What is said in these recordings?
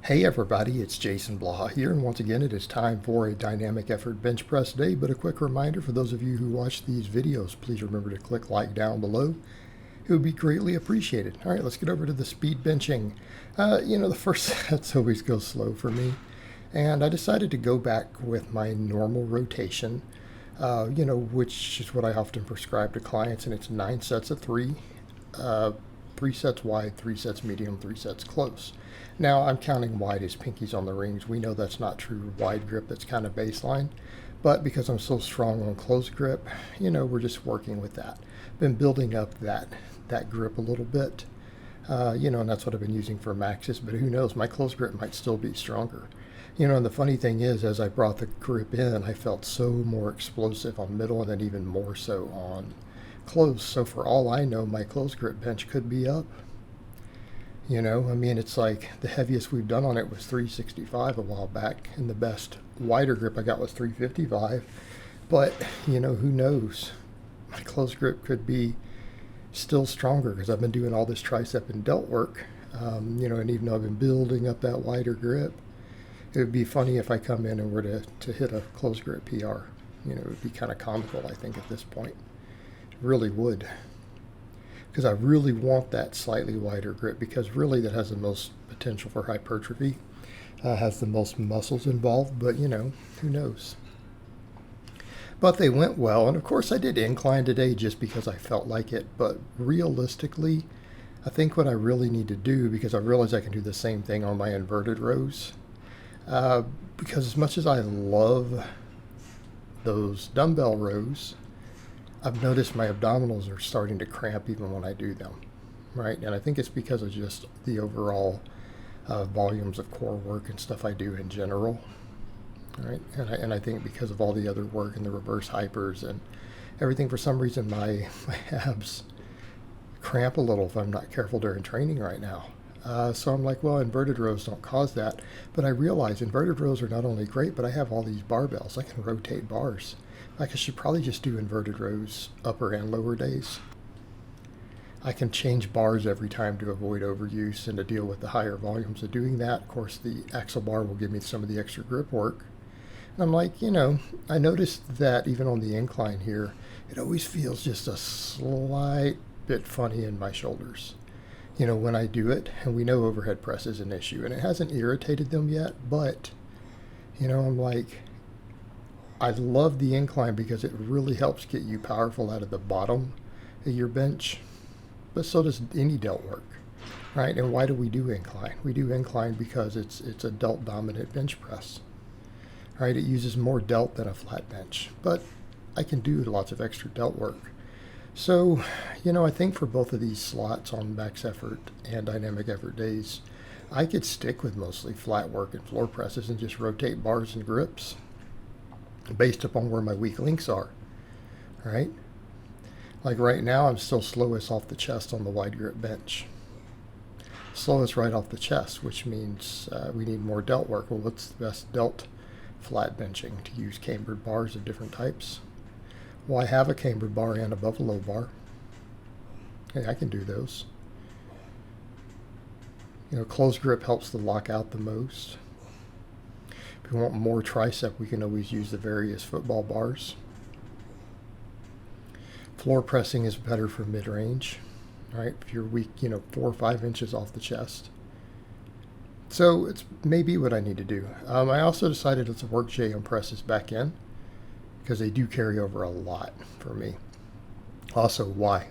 Hey everybody, it's Jason Blaha here, and once again it is time for a dynamic effort bench press day. But a quick reminder for those of you who watch these videos, please remember to click like down below. It would be greatly appreciated. All right, let's get over to the speed benching. The first sets always go slow for me, and I decided to go back with my normal rotation, which is what I often prescribe to clients, and it's 9 sets of 3. 3 sets wide, 3 sets medium, 3 sets close. Now I'm counting wide as pinkies on the rings. We know that's not true wide grip, that's kind of baseline. But because I'm so strong on close grip, we're just working with that. Been building up that grip a little bit, and that's what I've been using for maxes, but who knows, my close grip might still be stronger. And the funny thing is, as I brought the grip in, I felt so more explosive on middle and then even more so on close. So for all I know, my close grip bench could be up. It's like the heaviest we've done on it was 365 a while back, and the best wider grip I got was 355. But, who knows? My close grip could be still stronger because I've been doing all this tricep and delt work, and even though I've been building up that wider grip, it would be funny if I come in and were to hit a close grip PR. It would be kind of comical, I think, at this point. It really would. Because I really want that slightly wider grip, because really that has the most potential for hypertrophy, has the most muscles involved, but who knows. But they went well, and of course I did incline today just because I felt like it, but realistically, I think what I really need to do, because I realize I can do the same thing on my inverted rows, because as much as I love those dumbbell rows, I've noticed my abdominals are starting to cramp even when I do them, right? And I think it's because of just the overall volumes of core work and stuff I do in general, right? And I think because of all the other work and the reverse hypers and everything, for some reason my abs cramp a little if I'm not careful during training right now. So I'm like, well, inverted rows don't cause that. But I realize inverted rows are not only great, but I have all these barbells. I can rotate bars. Like I should probably just do inverted rows upper and lower days. I can change bars every time to avoid overuse and to deal with the higher volumes of doing that. Of course, the axle bar will give me some of the extra grip work. And I'm like, I noticed that even on the incline here, it always feels just a slight bit funny in my shoulders. When I do it, and we know overhead press is an issue, and it hasn't irritated them yet, but, I'm like, I love the incline because it really helps get you powerful out of the bottom of your bench, but so does any delt work, right? And why do we do incline? We do incline because it's a delt dominant bench press, right? It uses more delt than a flat bench, but I can do lots of extra delt work. So, I think for both of these slots on max effort and dynamic effort days, I could stick with mostly flat work and floor presses and just rotate bars and grips based upon where my weak links are, right? Like right now, I'm still slowest off the chest on the wide grip bench. Slowest right off the chest, which means we need more delt work. Well, what's the best delt flat benching? To use cambered bars of different types. Well, I have a cambered bar and a buffalo bar. Hey, I can do those. Closed grip helps to lock out the most. If we want more tricep, we can always use the various football bars. Floor pressing is better for mid-range, right? If you're weak, 4 or 5 inches off the chest. So it's maybe what I need to do. I also decided to work JM presses back in, because they do carry over a lot for me. Also, why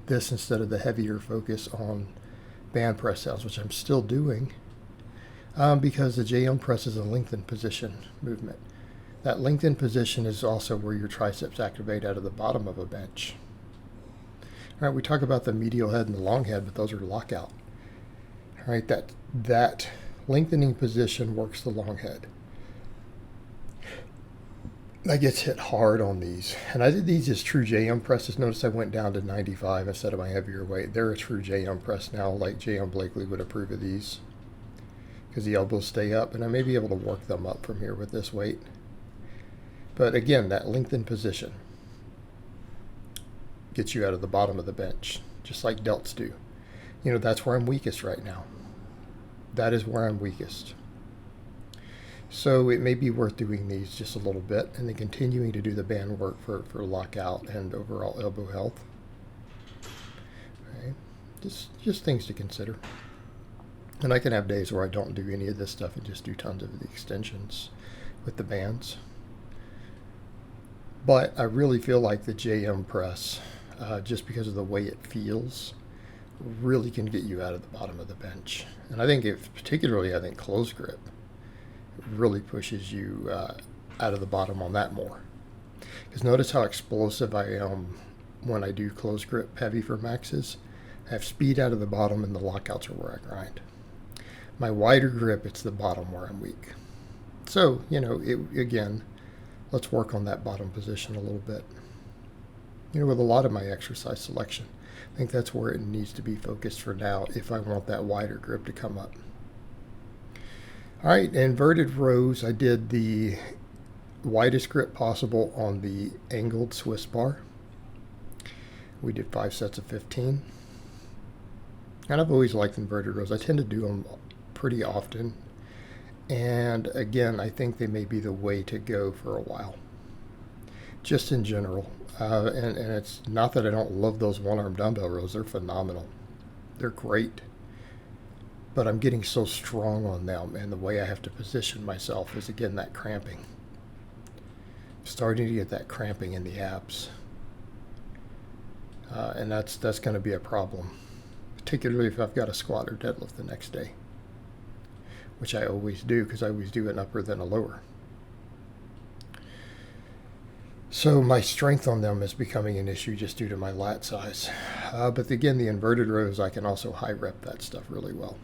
this instead of the heavier focus on band press sounds, which I'm still doing, because the JM press is a lengthened position movement. That lengthened position is also where your triceps activate out of the bottom of a bench. All right, we talk about the medial head and the long head, but those are lockout. All right, that lengthening position works the long head. I gets hit hard on these. And I did these as true JM presses. Notice I went down to 95 instead of my heavier weight. They're a true JM press now, like JM Blakely would approve of these, because the elbows stay up, and I may be able to work them up from here with this weight. But again, that lengthened position gets you out of the bottom of the bench, just like delts do. That's where I'm weakest right now. that is where I'm weakest. So it may be worth doing these just a little bit and then continuing to do the band work for lockout and overall elbow health. Okay. Just things to consider. And I can have days where I don't do any of this stuff and just do tons of the extensions with the bands. But I really feel like the JM press, just because of the way it feels, really can get you out of the bottom of the bench. And I think particularly close grip really pushes you out of the bottom on that more. Because notice how explosive I am when I do close grip heavy for maxes. I have speed out of the bottom and the lockouts are where I grind. My wider grip, it's the bottom where I'm weak. So, again, let's work on that bottom position a little bit. With a lot of my exercise selection, I think that's where it needs to be focused for now if I want that wider grip to come up. All right, inverted rows, I did the widest grip possible on the angled Swiss bar. We did 5 sets of 15. And I've always liked inverted rows. I tend to do them pretty often. And again, I think they may be the way to go for a while, just in general. And it's not that I don't love those one-arm dumbbell rows. They're phenomenal. They're great. But I'm getting so strong on them, and the way I have to position myself is, again, that cramping. Starting to get that cramping in the abs. And that's going to be a problem, particularly if I've got a squat or deadlift the next day, which I always do because I always do an upper then a lower. So my strength on them is becoming an issue just due to my lat size. But again, the inverted rows, I can also high rep that stuff really well.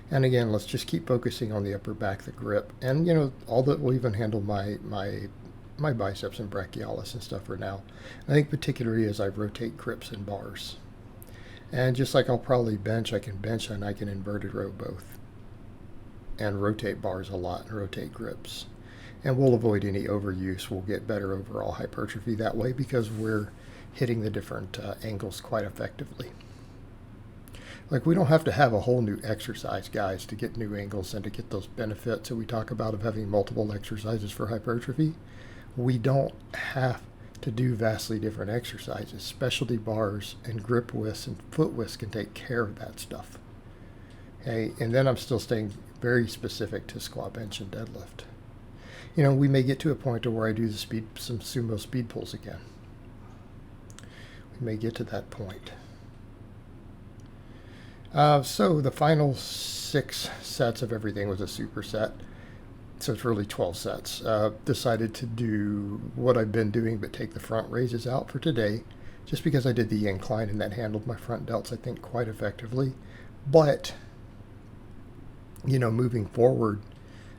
And again, let's just keep focusing on the upper back, the grip. And, all that will even handle my biceps and brachialis and stuff for now. I think particularly as I rotate grips and bars. And just like I'll probably bench, I can bench and I can inverted row both. And rotate bars a lot and rotate grips. And we'll avoid any overuse. We'll get better overall hypertrophy that way because we're hitting the different angles quite effectively. Like, we don't have to have a whole new exercise, guys, to get new angles and to get those benefits that we talk about of having multiple exercises for hypertrophy. We don't have to do vastly different exercises. Specialty bars and grip widths and foot widths can take care of that stuff. Okay, and then I'm still staying very specific to squat, bench, and deadlift. We may get to a point to where I do some sumo speed pulls again. We may get to that point. So the final 6 sets of everything was a superset. So it's really 12 sets. Decided to do what I've been doing, but take the front raises out for today, just because I did the incline and that handled my front delts, I think, quite effectively. But, moving forward,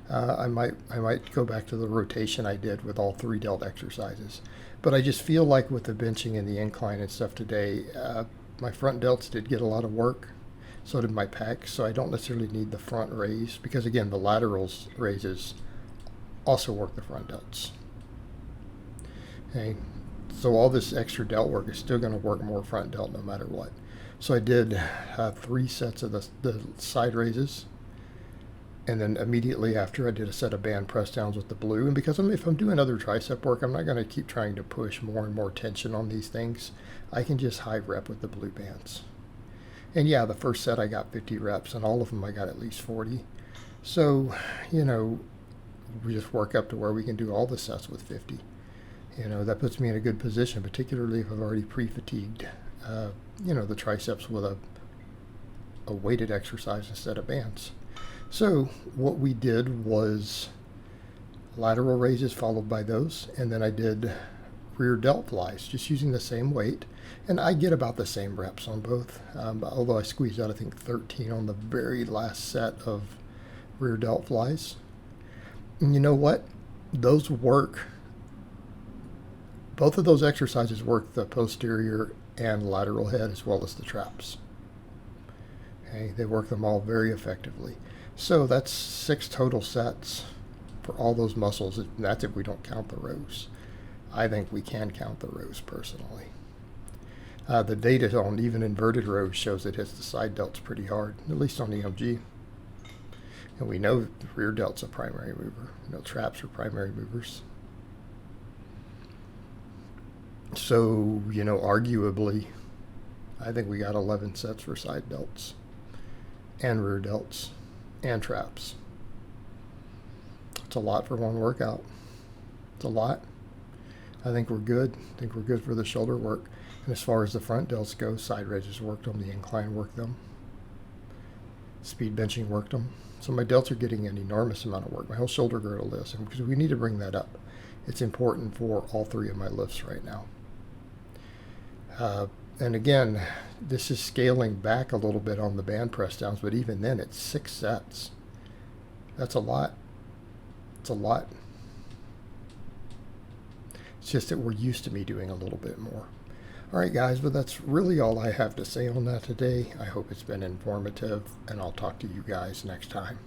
I might go back to the rotation I did with all 3 delt exercises. But I just feel like with the benching and the incline and stuff today, my front delts did get a lot of work. So did my pecs, so I don't necessarily need the front raise because, again, the laterals raises also work the front delts. Okay, so all this extra delt work is still going to work more front delt no matter what. So I did 3 sets of the side raises, and then immediately after I did a set of band press downs with the blue. And because if I'm doing other tricep work, I'm not going to keep trying to push more and more tension on these things. I can just high rep with the blue bands. And yeah, the first set I got 50 reps, and all of them I got at least 40. So, we just work up to where we can do all the sets with 50. That puts me in a good position, particularly if I've already pre-fatigued, the triceps with a weighted exercise instead of bands. So what we did was lateral raises followed by those, and then I did rear delt flies, just using the same weight. And I get about the same reps on both, although I squeezed out, I think, 13 on the very last set of rear delt flies. And you know what? Those work. Both of those exercises work the posterior and lateral head as well as the traps. Okay, they work them all very effectively. So that's 6 total sets for all those muscles. And that's if we don't count the rows. I think we can count the rows personally. The data on even inverted rows shows it hits the side delts pretty hard, at least on EMG. And we know the rear delt's a primary mover. Traps are primary movers. So, arguably, I think we got 11 sets for side delts and rear delts and traps. It's a lot for one workout. It's a lot. I think we're good. I think we're good for the shoulder work. And as far as the front delts go, side raises worked them, the incline worked them, speed benching worked them. So my delts are getting an enormous amount of work. My whole shoulder girdle is, because we need to bring that up. It's important for all three of my lifts right now. And again, this is scaling back a little bit on the band press downs, but even then it's 6 sets. That's a lot. It's a lot. It's just that we're used to me doing a little bit more. All right, guys, but that's really all I have to say on that today. I hope it's been informative, and I'll talk to you guys next time.